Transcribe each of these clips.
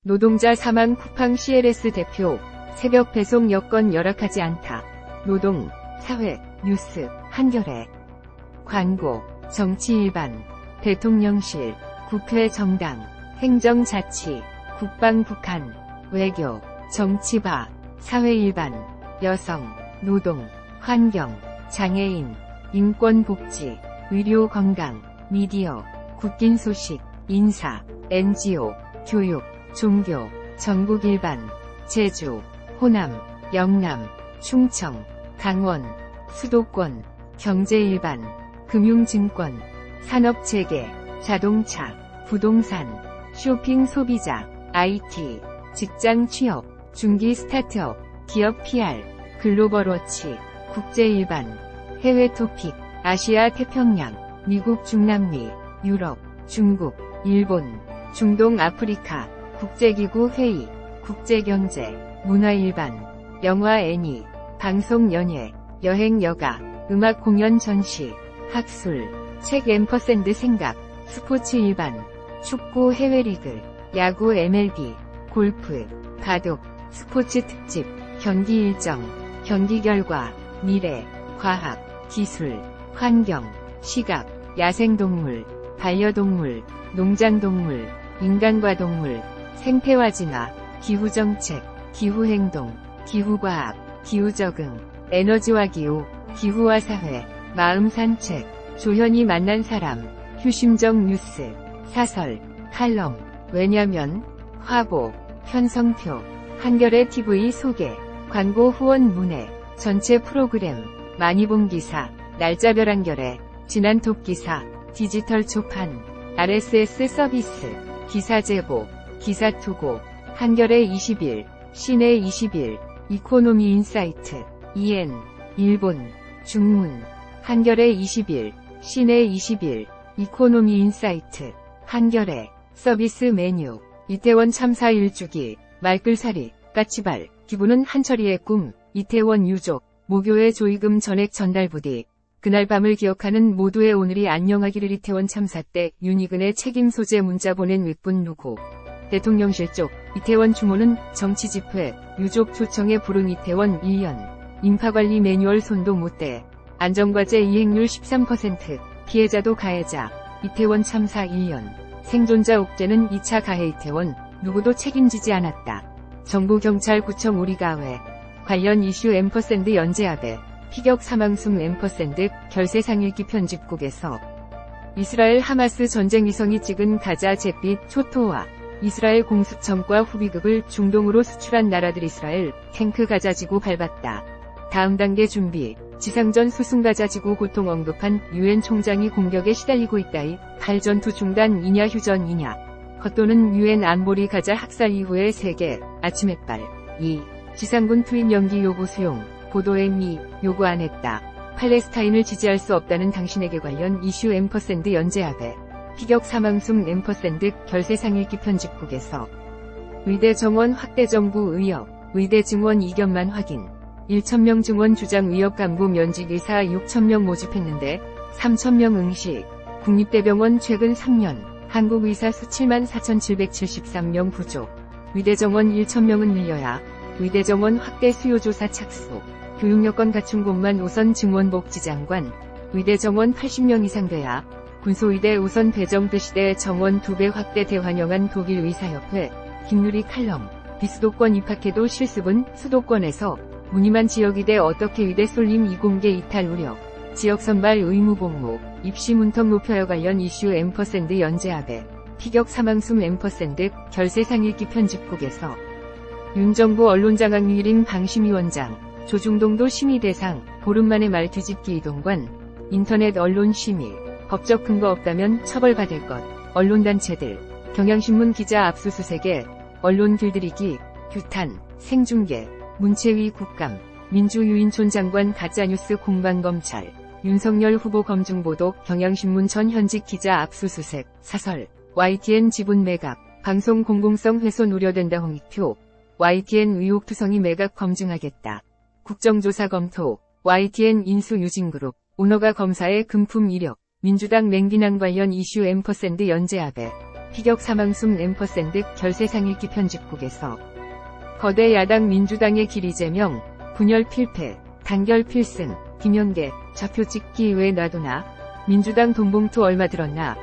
노동자 사망 쿠팡 CLS 대표, 새벽 배송 여건 열악하지 않다. 노동, 사회, 뉴스, 한겨레. 광고, 정치 일반, 대통령실, 국회 정당, 행정자치, 국방 북한, 외교, 정치바, 사회 일반, 여성, 노동, 환경, 장애인, 인권복지, 의료 건강, 미디어, 국긴 소식, 인사, NGO, 교육, 종교, 전국 일반, 제주, 호남, 영남, 충청, 강원, 수도권, 경제 일반, 금융증권, 산업재계, 자동차, 부동산, 쇼핑 소비자, IT, 직장 취업, 중기 스타트업, 기업 PR, 글로벌워치, 국제 일반, 해외 토픽, 아시아 태평양, 미국 중남미, 유럽, 중국, 일본, 중동 아프리카, 국제기구 회의, 국제경제, 문화 일반, 영화 애니, 방송 연예, 여행 여가, 음악 공연 전시, 학술, 책 앰퍼샌드 생각, 스포츠 일반, 축구 해외리그, 야구 MLB, 골프, 바둑, 스포츠 특집, 경기 일정, 경기 결과, 미래, 과학, 기술, 환경, 시각, 야생동물, 반려동물, 농장동물, 인간과 동물, 생태화 진화, 기후정책, 기후행동, 기후과학, 기후적응, 에너지와 기후, 기후와 사회, 마음산책, 조현이 만난 사람, 휴심정 뉴스, 사설, 칼럼, 왜냐면, 화보, 편성표, 한겨레 TV 소개, 광고 후원 문의, 전체 프로그램, 많이 본 기사, 날짜별 한겨레, 지난 톱 기사, 디지털 초판, RSS 서비스, 기사 제보, 기사 투고, 한겨레 20일, 시내 20일, 이코노미 인사이트, EN, 일본, 중문, 한겨레 20일, 시내 20일, 이코노미 인사이트, 한겨레, 서비스 메뉴, 이태원 참사 1주기, 말글살이, 까치발, 기부는 한철이의 꿈, 이태원 유족, 모교의 조의금 전액 전달 부디, 그날 밤을 기억하는 모두의 오늘이 안녕하기를. 이태원 참사 때 윤희근의 책임 소재 문자 보낸 윗분 누구. 대통령실 쪽, 이태원 추모는 정치집회, 유족 초청에 부른 이태원 1년, 인파관리 매뉴얼 손도 못 대, 안전과제 이행률 13%, 피해자도 가해자, 이태원 참사 1년, 생존자 옥죄는 2차 가해. 이태원, 누구도 책임지지 않았다. 정부 경찰 구청 우리가회, 관련 이슈 앰퍼샌드 연재하배, 피격 사망숨 앰퍼샌드 결세상일기 편집국에서 이스라엘 하마스 전쟁 위성이 찍은 가자 잿빛 초토화, 이스라엘 공수청과 후비급을 중동으로 수출한 나라들. 이스라엘 탱크 가자지구 밟았다. 다음 단계 준비, 지상전 수송 가자지구 고통 언급한 유엔 총장이 공격에 시달리고 있다이. 발 전투 중단이냐 휴전이냐. 겉도는 유엔 안보리 가자 학살 이후의 세계, 아침 햇발. 2. 지상군 투입 연기 요구 수용, 보도에 미, 요구 안 했다. 팔레스타인을 지지할 수 없다는 당신에게 관련 이슈 앰퍼샌드 연재하배, 피격 사망숨 앰퍼샌드 결세상일기 편집국에서 의대 정원 확대 정부 의혹, 의대 증원 이견만 확인. 1,000명 증원 주장 의혹. 간부 면직 의사 6,000명 모집했는데 3,000명 응시. 국립대병원 최근 3년 한국 의사 수 74,773명 부족. 의대 정원 1,000명은 늘려야 의대 정원 확대 수요조사 착수. 교육여건 갖춘 곳만 우선 증원복지 장관. 의대 정원 80명 이상 돼야 군소의대 우선 배정. 대시대 정원 2배 확대 대환영한 독일 의사협회. 김유리 칼럼. 비수도권 입학해도 실습은 수도권에서 무늬만 지역의대 어떻게 의대 쏠림 이공계 이탈 우려. 지역선발 의무 복무. 입시 문턱 높여요. 관련 이슈 앰퍼샌드 연재하배, 피격 사망숨 앰퍼샌드 결세상일기 편집국에서 윤 정부 언론장악 유일인 방심위원장, 조중동도 심의 대상, 보름 만에 말 뒤집기. 이동관, 인터넷 언론 심의, 법적 근거 없다면 처벌받을 것, 언론단체들, 경향신문 기자 압수수색에, 언론 길들이기, 규탄, 생중계, 문채위 국감, 민주유인촌 장관 가짜뉴스 공방검찰, 윤석열 후보 검증보도 경향신문 전 현직 기자 압수수색, 사설, YTN 지분 매각, 방송 공공성 훼손 우려된다. 홍익표, YTN 의혹투성이 매각 검증하겠다. 국정조사 검토, YTN 인수 유진그룹, 오너가 검사의 금품 이력, 민주당 맹비난 관련 이슈 앰퍼샌드 연재하배, 피격 사망숨 앰퍼샌드 결세상 읽기 편집국에서 거대 야당 민주당의 길 이재명, 분열 필패, 단결 필승, 김연계, 좌표 찍기 왜 놔두나, 민주당 돈봉투 얼마 들었나,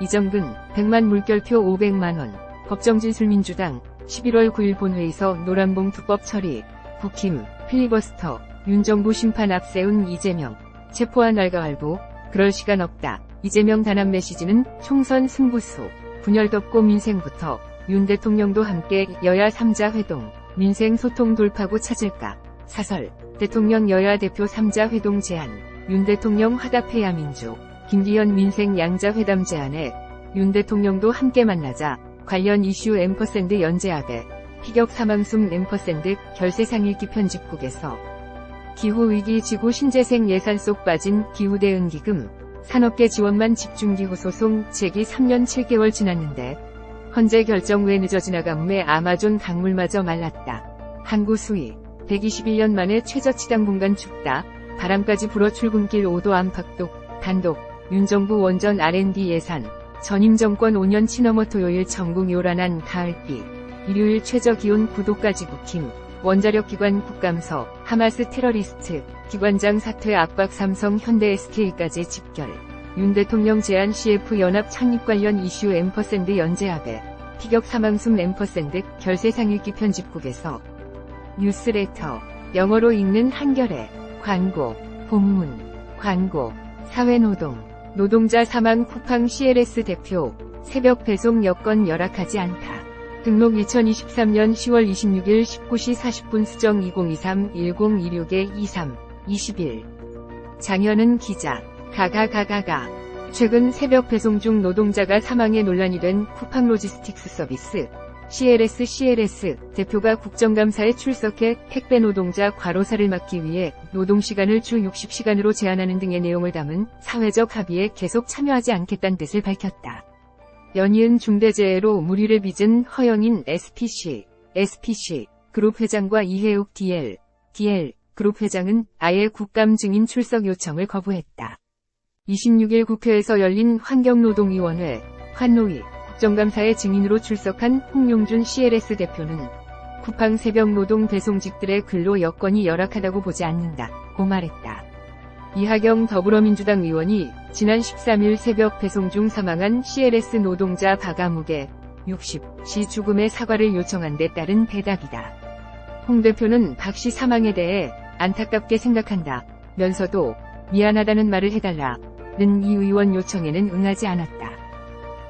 이정근, 100만 물결표 500만원, 법정진술민주당, 11월 9일 본회의서 노란봉투법 처리, 국힘, 필리버스터, 윤정부 심판 앞세운 이재명, 체포한 알가활부, 그럴 시간 없다. 이재명 단합 메시지는 총선 승부수, 분열 덮고 민생부터, 윤 대통령도 함께 여야 3자 회동, 민생 소통 돌파구 찾을까. 사설, 대통령 여야 대표 3자 회동 제안, 윤 대통령 화답해야 민주, 김기현 민생 양자 회담 제안에 윤 대통령도 함께 만나자. 관련 이슈 앰퍼샌드 연재하되, 피격 사망숨 앰퍼샌드 결세상 읽기 편집국에서 기후위기 지구 신재생 예산 속 빠진 기후대응기금, 산업계 지원만 집중기후 소송 제기 3년 7개월 지났는데 헌재 결정 왜 늦어지나 가뭄에 아마존 강물마저 말랐다. 항구 수위 121년 만에 최저치 당분간 춥다. 바람까지 불어 출근길 5도 안팎도 단독 윤 정부 원전 R&D 예산 전임 정권 5년 치너머 토요일 전국 요란한 가을비 일요일 최저기온 9도까지 국힘 원자력기관 국감서 하마스 테러리스트 기관장 사퇴 압박 삼성 현대 SK까지 집결 윤 대통령 제안 CF 연합 창립 관련 이슈 앰퍼샌드 연재하되 피격 사망숨 앰퍼샌드 결세상 읽기 편집국에서 뉴스레터 영어로 읽는 한겨레 광고 본문 광고 사회노동 노동자 사망 쿠팡 CLS 대표 새벽 배송 여건 열악하지 않다. 등록 2023년 10월 26일 19시 40분 수정 2023-1026-23 21 장현은 기자 가가가가가 최근 새벽 배송 중 노동자가 사망에 논란이 된 쿠팡 로지스틱스 서비스 CLS 대표가 국정감사에 출석해 택배 노동자 과로사를 막기 위해 노동시간을 주 60시간으로 제한하는 등의 내용을 담은 사회적 합의에 계속 참여하지 않겠다는 뜻을 밝혔다. 연이은 중대재해로 무리를 빚은 허영인 SPC 그룹 회장과 이해욱 DL 그룹 회장은 아예 국감 증인 출석 요청을 거부했다. 26일 국회에서 열린 환경노동위원회 환노위 국정감사에 증인으로 출석한 홍용준 CLS 대표는 쿠팡 새벽 노동 배송직들의 근로 여건이 열악하다고 보지 않는다고 말했다. 이하경 더불어민주당 의원이 지난 13일 새벽 배송 중 사망한 CLS 노동자 박아무개 60씨 죽음의 사과를 요청한 데 따른 대답이다. 홍 대표는 박 씨 사망에 대해 안타깝게 생각한다 면서도 미안하다는 말을 해달라는 이 의원 요청에는 응하지 않았다.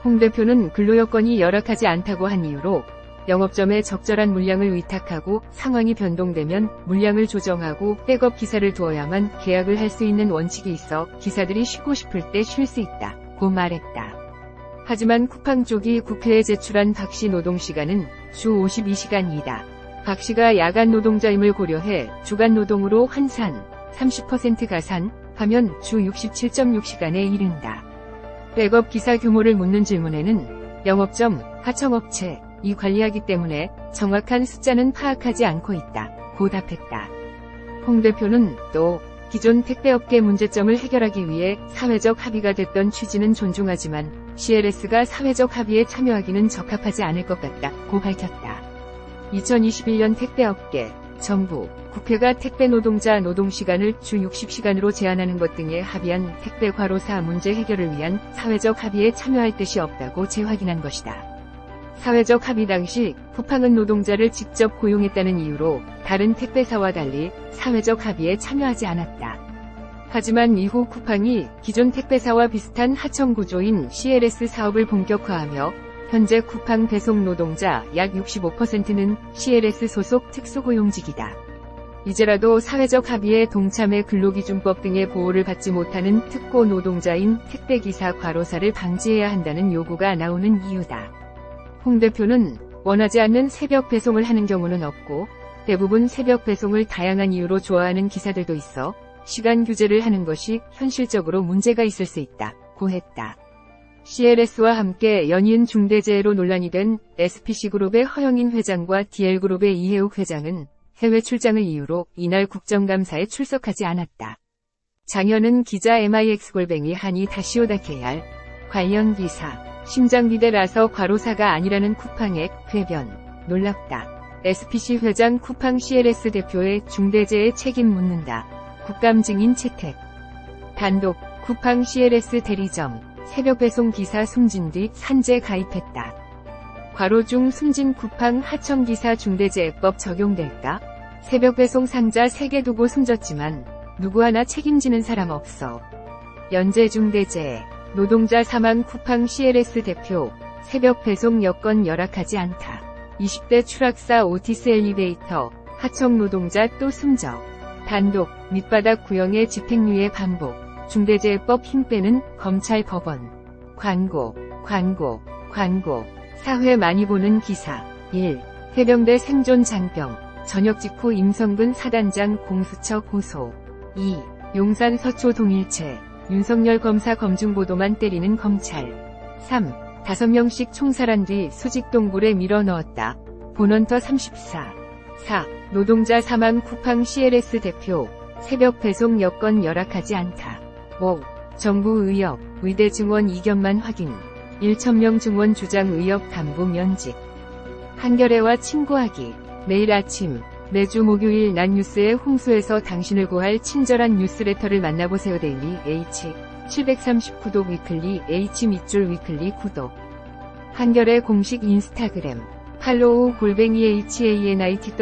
홍 대표는 근로여건이 열악하지 않다고 한 이유로 영업점에 적절한 물량을 위탁하고 상황이 변동되면 물량을 조정하고 백업 기사를 두어야만 계약을 할 수 있는 원칙이 있어 기사들이 쉬고 싶을 때 쉴 수 있다고 말했다. 하지만 쿠팡 쪽이 국회에 제출한 박 씨 노동시간은 주 52시간이다. 박 씨가 야간 노동자임을 고려해 주간 노동으로 환산 30% 가산하면 주 67.6시간에 이른다. 백업 기사 규모를 묻는 질문에는 영업점, 하청업체, 이 관리하기 때문에 정확한 숫자는 파악하지 않고 있다고 답했다. 홍 대표는 또 기존 택배업계 문제점을 해결하기 위해 사회적 합의가 됐던 취지는 존중하지만 CLS가 사회적 합의에 참여하기는 적합하지 않을 것 같다고 밝혔다. 2021년 택배업계, 정부, 국회가 택배 노동자 노동시간을 주 60시간으로 제한하는 것 등에 합의한 택배 과로사 문제 해결을 위한 사회적 합의에 참여할 뜻이 없다고 재확인한 것이다. 사회적 합의 당시 쿠팡은 노동자를 직접 고용했다는 이유로 다른 택배사와 달리 사회적 합의에 참여하지 않았다. 하지만 이후 쿠팡이 기존 택배사와 비슷한 하청 구조인 CLS 사업을 본격화하며 현재 쿠팡 배송 노동자 약 65%는 CLS 소속 특수고용직이다. 이제라도 사회적 합의에 동참해 근로기준법 등의 보호를 받지 못하는 특고 노동자인 택배기사 과로사를 방지해야 한다는 요구가 나오는 이유다. 홍 대표는 원하지 않는 새벽 배송을 하는 경우는 없고 대부분 새벽 배송을 다양한 이유로 좋아하는 기사들도 있어 시간 규제를 하는 것이 현실적으로 문제가 있을 수 있다고 했다. CLS와 함께 연이은 중대재해로 논란이 된 SPC그룹의 허영인 회장과 DL그룹의 이해욱 회장은 해외 출장을 이유로 이날 국정감사에 출석하지 않았다. 장현은 기자 MIX-한이 다시오다 KR 관련 기사 심장비대라서 과로사가 아니라는 쿠팡의 궤변. 놀랍다. SPC 회장 쿠팡 CLS 대표의 중대재해 책임 묻는다. 국감 증인 채택. 단독 쿠팡 CLS 대리점 새벽 배송 기사 숨진 뒤 산재 가입했다. 과로 중 숨진 쿠팡 하청기사 중대재해법 적용될까? 새벽 배송 상자 3개 두고 숨졌지만 누구 하나 책임지는 사람 없어. 연재 중대재해. 노동자 사망 쿠팡 CLS 대표. 새벽 배송 여건 열악하지 않다. 20대 추락사 오티스 엘리베이터. 하청 노동자 또 숨져. 단독 밑바닥 구형의 집행유예 반복. 중대재해법 힘 빼는 검찰 법원. 광고. 사회 많이 보는 기사. 1. 해병대 생존 장병. 전역 직후 임성근 사단장 공수처 고소. 2. 용산 서초 동일체. 윤석열 검사 검증 보도만 때리는 검찰. 3. 5명씩 총살한 뒤 수직 동굴에 밀어 넣었다. 본원터 34. 4. 노동자 사망 쿠팡 CLS 대표. 새벽 배송 여건 열악하지 않다. 5. 정부 의협, 의대 증원 이견만 확인. 1,000명 증원 주장 의협 간부 면직. 한겨레와 친구하기. 매일 아침, 매주 목요일 낮 뉴스의 홍수에서 당신을 구할 친절한 뉴스레터를 만나보세요. 데일리 H. 739도 위클리 H 밑줄 위클리 구독. 한겨레 공식 인스타그램. 팔로우 @HANITWET.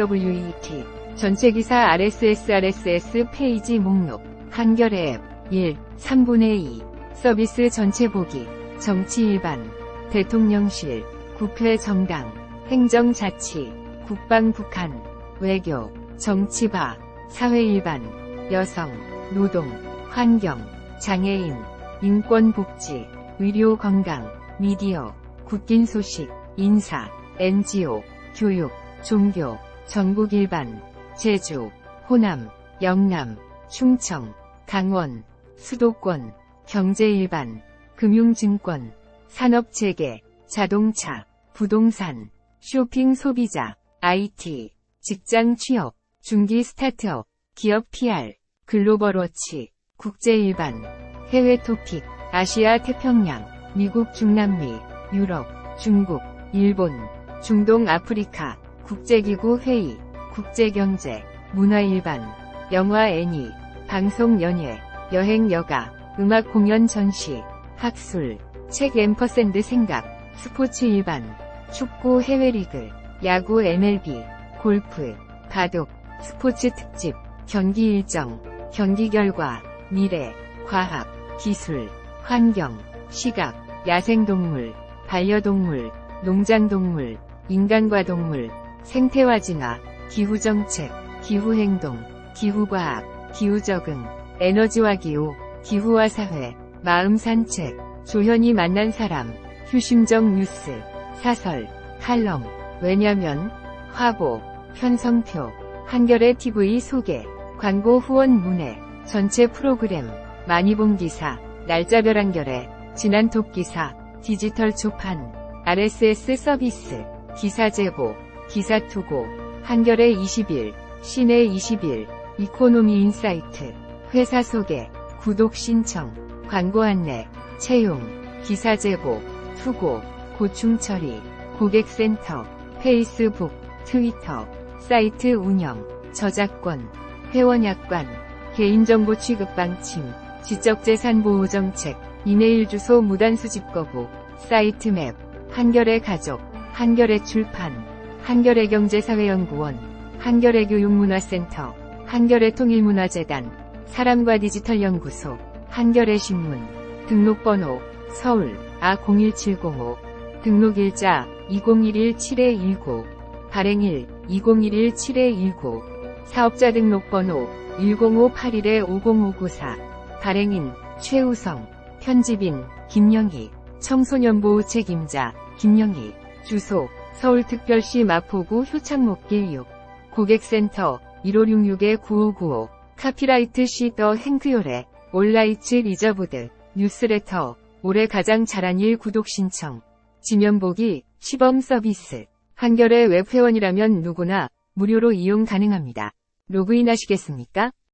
전체 기사 RSS 페이지 목록. 한겨레 앱. 1. 3분의 2. 서비스 전체 보기. 정치 일반. 대통령실. 국회 정당. 행정자치. 국방 북한. 외교. 정치바. 사회 일반. 여성. 노동. 환경. 장애인. 인권 복지. 의료 건강. 미디어. 국긴 소식. 인사. NGO. 교육. 종교. 전국 일반. 제주. 호남. 영남. 충청. 강원. 수도권. 경제 일반. 금융증권. 산업체계. 자동차. 부동산. 쇼핑 소비자. IT. 직장 취업. 중기 스타트업. 기업 PR. 글로벌 워치. 국제 일반. 해외 토픽. 아시아 태평양. 미국 중남미. 유럽. 중국. 일본. 중동 아프리카. 국제기구 회의. 국제경제. 문화 일반. 영화 애니. 방송 연예. 여행 여가. 음악 공연 전시. 학술. 책 앰퍼샌드 생각. 스포츠 일반. 축구 해외리그. 야구 MLB. 골프. 바둑. 스포츠 특집. 경기 일정. 경기 결과. 미래. 과학. 기술. 환경. 시각. 야생동물. 반려동물. 농장동물. 인간과 동물. 생태화 진화. 기후정책. 기후행동. 기후과학. 기후적응. 에너지와 기후. 기후와 사회. 마음 산책. 조현이 만난 사람. 휴심정 뉴스. 사설. 칼럼. 왜냐면. 화보. 편성표. 한겨레 TV 소개. 광고 후원 문의. 전체 프로그램. 많이 본 기사. 날짜별 한겨레. 지난 톱 기사. 디지털 초판. RSS 서비스. 기사 제보. 기사 투고. 한겨레 20일. 시내 20일. 이코노미 인사이트. 회사 소개. 구독 신청. 광고 안내. 채용. 기사 제보. 투고. 고충 처리. 고객센터. 페이스북. 트위터. 사이트 운영. 저작권. 회원약관. 개인정보 취급 방침. 지적재산 보호 정책. 이메일 주소 무단 수집 거부. 사이트 맵. 한겨레 가족. 한겨레 출판. 한겨레 경제사회연구원. 한겨레 교육문화센터. 한겨레 통일문화재단. 사람과 디지털 연구소. 한겨레 신문. 등록번호. 서울. A01705. 등록일자. 2011-7219. 발행일. 2011-7219. 사업자 등록번호. 1058-505994. 발행인. 최우성. 편집인. 김영희. 청소년보호 책임자. 김영희. 주소. 서울특별시 마포구 효창목길 6. 고객센터. 1566-9595. 카피라이트 시더 행크요레. 올라이츠 리저브드. 뉴스레터. 올해 가장 잘한 일 구독 신청. 지면보기. 시범 서비스. 한겨레 웹 회원이라면 누구나 무료로 이용 가능합니다. 로그인 하시겠습니까?